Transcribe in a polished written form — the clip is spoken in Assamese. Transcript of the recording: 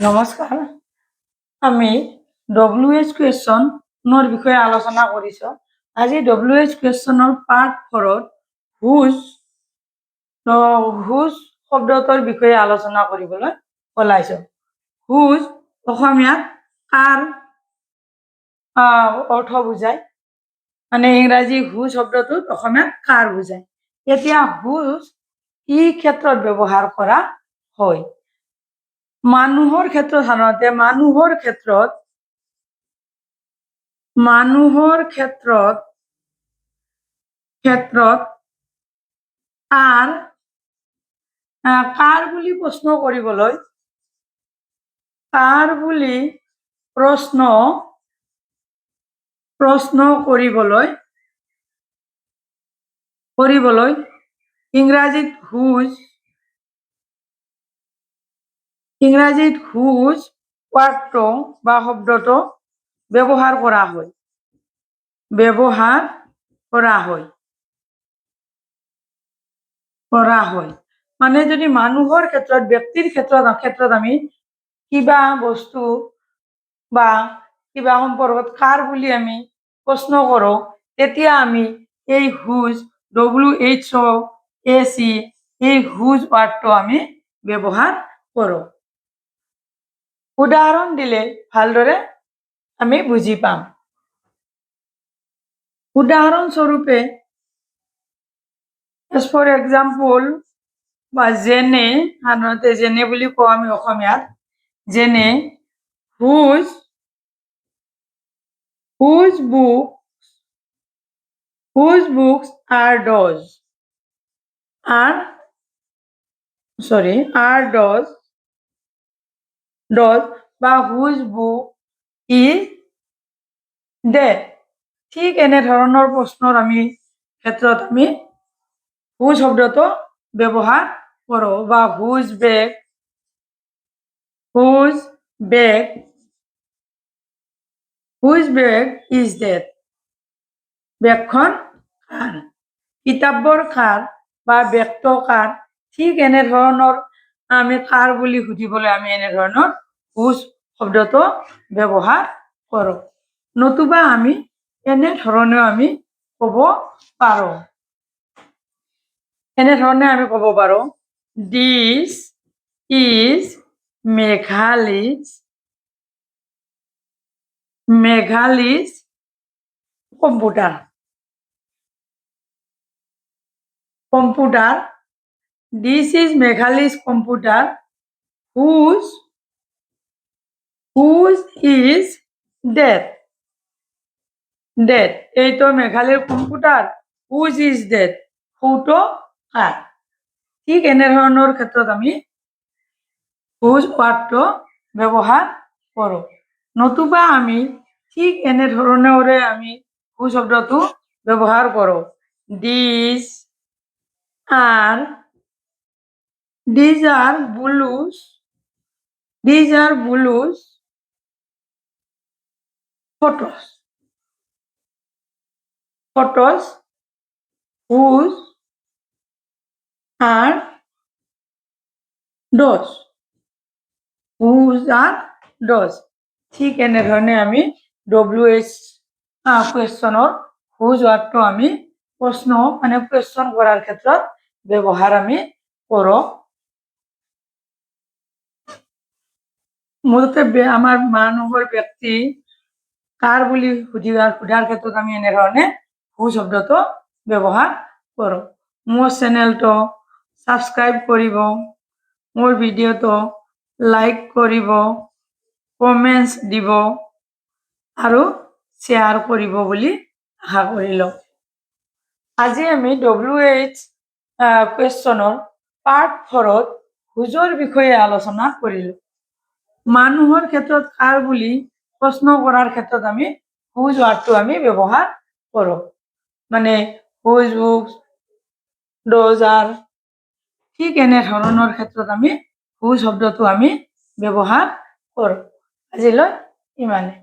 নমস্কাৰ, আমি WH কুৱেশ্যনৰ বিষয়ে আলোচনা কৰিছোঁ। আজি WH কুৱেশ্যনৰ পাৰ্ট 4ত হুজ শব্দটোৰ বিষয়ে আলোচনা কৰিবলৈ ওলাইছোঁ। হুজ অসমীয়াত কাৰ অৰ্থ বুজায়, মানে ইংৰাজী হুজ শব্দটোত অসমীয়াত কাৰ বুজায়। এতিয়া হুজ কি ক্ষেত্ৰত ব্যৱহাৰ কৰা হয়? মানুহৰ ক্ষেত্ৰত সাধাৰণতে মানুহৰ ক্ষেত্ৰত কাৰ বুলি প্ৰশ্ন কৰিবলৈ ইংৰাজীত হুজ ৱাৰ্ডটো বা শব্দটো ব্যৱহাৰ কৰা হয়। মানে যদি মানুহৰ ক্ষেত্ৰত, ব্যক্তিৰ ক্ষেত্ৰত আমি কিবা বস্তু বা কিবা সম্পৰ্কত কাৰ বুলি আমি প্ৰশ্ন কৰোঁ, তেতিয়া আমি এই হুজ WHOAC এই হুজ ৱাৰ্ডটো আমি ব্যৱহাৰ কৰোঁ। উদাহৰণ দিলে ভালদৰে আমি বুজি পাম। উদাহৰণস্বৰূপে ফৰ এক্সাম্পল বা যেনে, সাধাৰণতে যেনে বুলি কওঁ আমি অসমীয়াত, যেনে হুজ বুকস are those বা হুজ বুক ইজ ডেড। ঠিক এনেধৰণৰ প্ৰশ্নৰ ক্ষেত্ৰত আমি হুজ শব্দটো ব্যৱহাৰ কৰোঁ। বা হুজ বেগ ইজ ডেড। বেগখন কাৰ? কিতাপবোৰ কাৰ বা বেগটো কাৰ? ঠিক এনেধৰণৰ আমি কাৰ বুলি সুধিবলৈ আমি এনেধৰণৰ হুজ শব্দটো ব্যৱহাৰ কৰোঁ। নতুবা আমি এনেধৰণেও আমি ক'ব পাৰোঁ। This is Meghali's computer. This is Meghali's computer whose is dead. এইটো মেঘালীৰ কম্পিউটাৰ, whose is dead, সৌটো কাৰ? ঠিক এনেধৰণৰ ক্ষেত্ৰত আমি হুজ ৱাৰ্ডটো ব্যৱহাৰ কৰোঁ। নতুবা আমি ঠিক এনেধৰণেৰে আমি হুজ শব্দটো ব্যৱহাৰ কৰোঁ। These are blues photos whose are those. ঠিক এনেধৰণে আমি WH কুৱেশ্যনৰ হুজ ৱাৰ্ডটো আমি কুৱেশ্যন কৰাৰ ক্ষেত্ৰত ব্যৱহাৰ আমি কৰোঁ। মুঠতে আমাৰ মানুহৰ ব্যক্তি কাৰ বুলি সোধাৰ ক্ষেত্ৰত আমি এনেধৰণে হুজ শব্দটো ব্যৱহাৰ কৰোঁ। মোৰ চেনেলটো ছাবস্ক্ৰাইব কৰিব, মোৰ ভিডিঅ'টো লাইক কৰিব, কমেণ্টছ দিব আৰু শ্বেয়াৰ কৰিব বুলি আশা কৰিলোঁ। আজি আমি WH কুৱেশ্যনৰ পাৰ্ট 4ত হুজৰ বিষয়ে আলোচনা কৰিলোঁ। মানুহৰ ক্ষেত্ৰত কাৰ বুলি প্ৰশ্ন কৰাৰ ক্ষেত্ৰত আমি হুজ ৱাৰ্ডটো আমি ব্যৱহাৰ কৰোঁ। মানে হুজ বুকস, those are, ঠিক এনেধৰণৰ ক্ষেত্ৰত আমি হুজ শব্দটো আমি ব্যৱহাৰ কৰোঁ। আজিলৈ ইমানে।